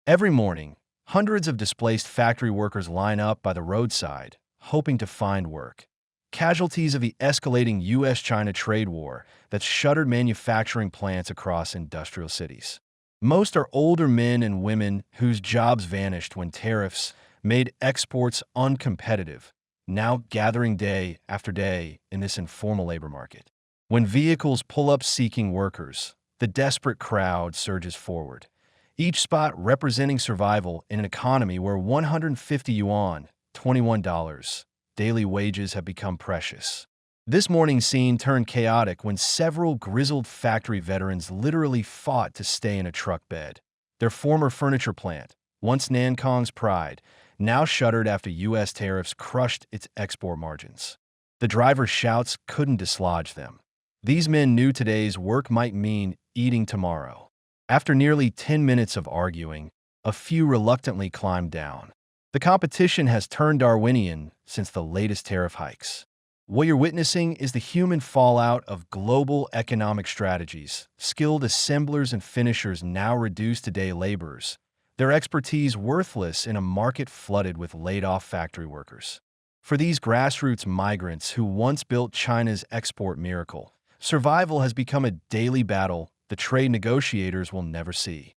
Every morning, hundreds of displaced factory workers line up by the roadside, hoping to find work. Casualties of the escalating U.S. China trade war that's shuttered manufacturing plants across industrial cities. Most are older men and women whose jobs vanished when tariffs made exports uncompetitive, now gathering day after day in this informal labor market. When vehicles pull up seeking workers, the desperate crowd surges forward, each spot representing survival in an economy where 150 yuan, $21, daily wages have become precious. This morning's scene turned chaotic when several grizzled factory veterans literally fought to stay in a truck bed. Their former furniture plant, once NanKang's pride, now shuttered after U.S. tariffs crushed its export margins. The driver's shouts couldn't dislodge them. These men knew today's work might mean eating tomorrow. After nearly 10 minutes of arguing, a few reluctantly climbed down. The competition has turned Darwinian since the latest tariff hikes. What you're witnessing is the human fallout of global economic strategies. Skilled assemblers and finishers now reduced to day laborers, their expertise worthless in a market flooded with laid-off factory workers. For these grassroots migrants who once built China's export miracle, survival has become a daily battle the trade negotiators will never see.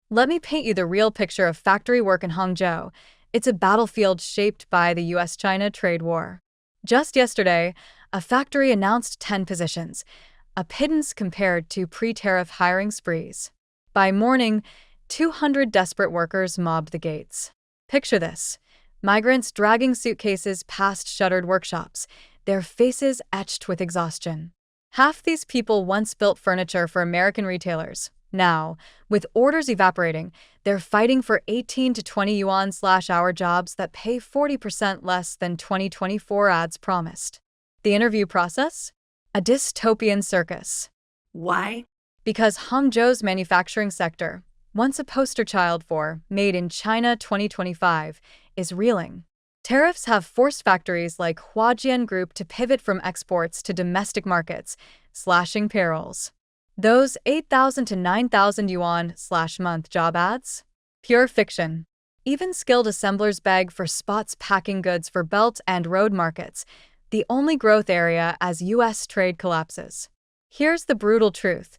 Let me paint you the real picture of factory work in Hangzhou. It's a battlefield shaped by the U.S. China trade war. Just yesterday, a factory announced 10 positions, a pittance compared to pre-tariff hiring sprees. By morning, 200 desperate workers mobbed the gates. Picture this: migrants dragging suitcases past shuttered workshops, their faces etched with exhaustion. Half these people once built furniture for American retailers. Now, with orders evaporating, they're fighting for 18 to 20 yuan/hour jobs that pay 40% less than 2024 ads promised. The interview process? A dystopian circus. Why? Because Hangzhou's manufacturing sector, once a poster child for Made in China 2025, is reeling. Tariffs have forced factories like Huajian Group to pivot from exports to domestic markets, slashing payrolls. Those 8,000 to 9,000 yuan/month job ads? Pure fiction. Even skilled assemblers beg for spots packing goods for belt and road markets, the only growth area as U.S. trade collapses. Here's the brutal truth.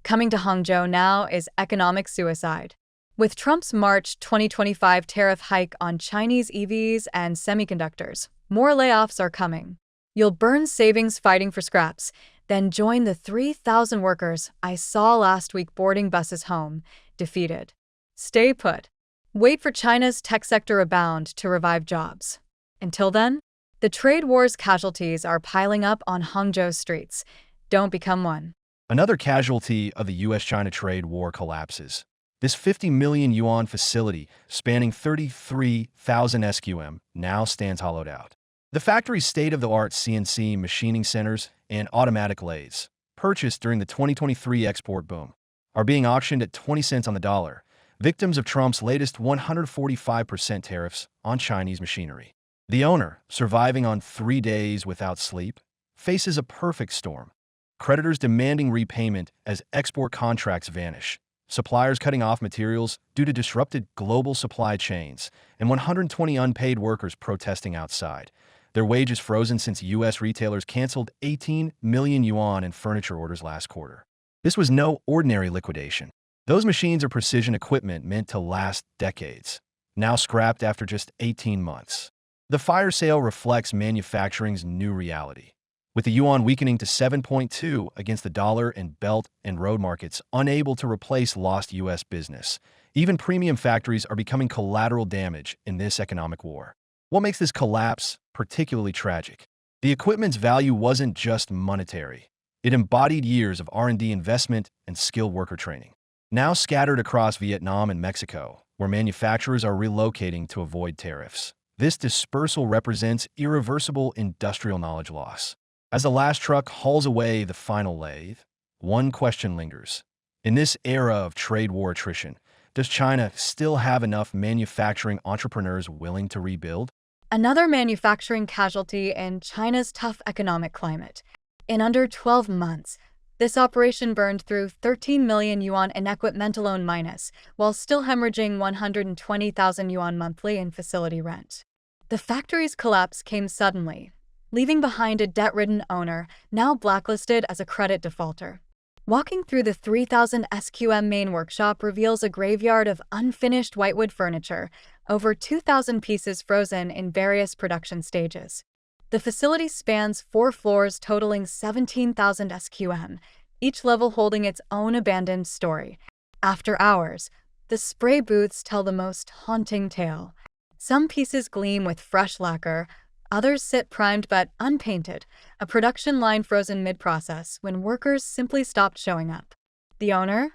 Coming to Hangzhou now is economic suicide. With Trump's March 2025 tariff hike on Chinese EVs and semiconductors, more layoffs are coming. You'll burn savings fighting for scraps, then join the 3,000 workers I saw last week boarding buses home, defeated. Stay put. Wait for China's tech sector rebound to revive jobs. Until then, the trade war's casualties are piling up on Hangzhou streets. Don't become one. Another casualty of the U.S. China trade war collapses. This 50 million yuan facility, spanning 33,000 SQM, now stands hollowed out. The factory's state-of-the-art CNC machining centers and automatic lathes, purchased during the 2023 export boom, are being auctioned at 20 cents on the dollar, victims of Trump's latest 145% tariffs on Chinese machinery. The owner, surviving on 3 days without sleep, faces a perfect storm. Creditors demanding repayment as export contracts vanish, suppliers cutting off materials due to disrupted global supply chains, and 120 unpaid workers protesting outside, their wages frozen since U.S. retailers canceled 18 million yuan in furniture orders last quarter. This was no ordinary liquidation. Those machines are precision equipment meant to last decades, now scrapped after just 18 months. The fire sale reflects manufacturing's new reality. With the yuan weakening to 7.2 against the dollar and belt and road markets unable to replace lost U.S. business, even premium factories are becoming collateral damage in this economic war. What makes this collapse particularly tragic? The equipment's value wasn't just monetary. It embodied years of R&D investment and skilled worker training. Now scattered across Vietnam and Mexico, where manufacturers are relocating to avoid tariffs, this dispersal represents irreversible industrial knowledge loss. As the last truck hauls away the final lathe, one question lingers. In this era of trade war attrition, does China still have enough manufacturing entrepreneurs willing to rebuild? Another manufacturing casualty in China's tough economic climate. In under 12 months, This operation burned through 13 million yuan in equipment alone minus, while still hemorrhaging 120,000 yuan monthly in facility rent. The factory's collapse came suddenly, leaving behind a debt-ridden owner, now blacklisted as a credit defaulter. Walking through the 3,000 SQM main workshop reveals a graveyard of unfinished whitewood furniture, over 2,000 pieces frozen in various production stages. The facility spans 4 floors totaling 17,000 SQM, each level holding its own abandoned story. After hours, the spray booths tell the most haunting tale. Some pieces gleam with fresh lacquer, others sit primed but unpainted, a production line frozen mid-process when workers simply stopped showing up. The owner?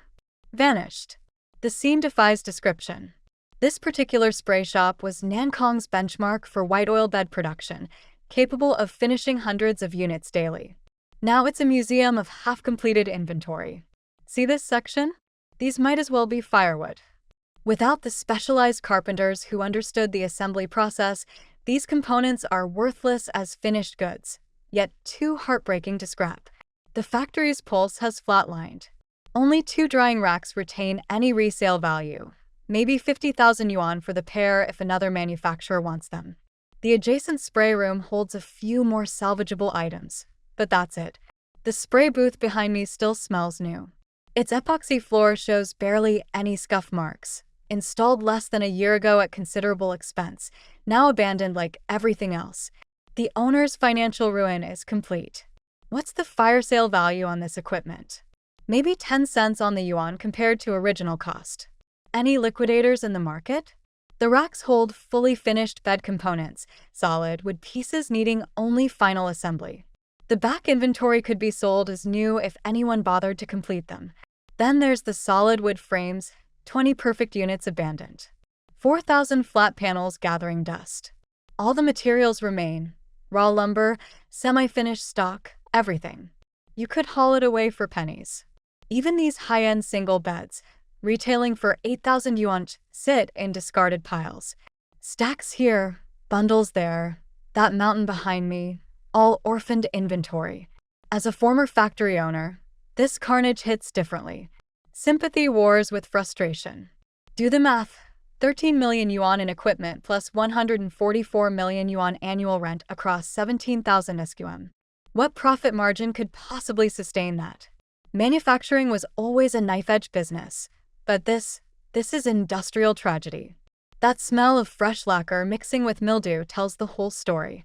Vanished. The scene defies description. This particular spray shop was NanKang's benchmark for white oil bed production, capable of finishing hundreds of units daily. Now it's a museum of half-completed inventory. See this section? These might as well be firewood. Without the specialized carpenters who understood the assembly process, these components are worthless as finished goods, yet too heartbreaking to scrap. The factory's pulse has flatlined. Only 2 drying racks retain any resale value, maybe 50,000 yuan for the pair if another manufacturer wants them. The adjacent spray room holds a few more salvageable items, but that's it. The spray booth behind me still smells new. Its epoxy floor shows barely any scuff marks. Installed less than a year ago at considerable expense, now abandoned like everything else. The owner's financial ruin is complete. What's the fire sale value on this equipment? Maybe 10 cents on the yuan compared to original cost. Any liquidators in the market? The racks hold fully finished bed components, solid wood pieces needing only final assembly. The back inventory could be sold as new if anyone bothered to complete them. Then there's the solid wood frames, 20 perfect units abandoned. 4,000 flat panels gathering dust. All the materials remain. Raw lumber, semi-finished stock, everything. You could haul it away for pennies. Even these high-end single beds, retailing for 8,000 yuan, sit in discarded piles. Stacks here, bundles there, that mountain behind me, all orphaned inventory. As a former factory owner, this carnage hits differently. Sympathy wars with frustration. Do the math. 13 million yuan in equipment plus 144 million yuan annual rent across 17,000 SQM. What profit margin could possibly sustain that? Manufacturing was always a knife-edge business, but this is industrial tragedy. That smell of fresh lacquer mixing with mildew tells the whole story.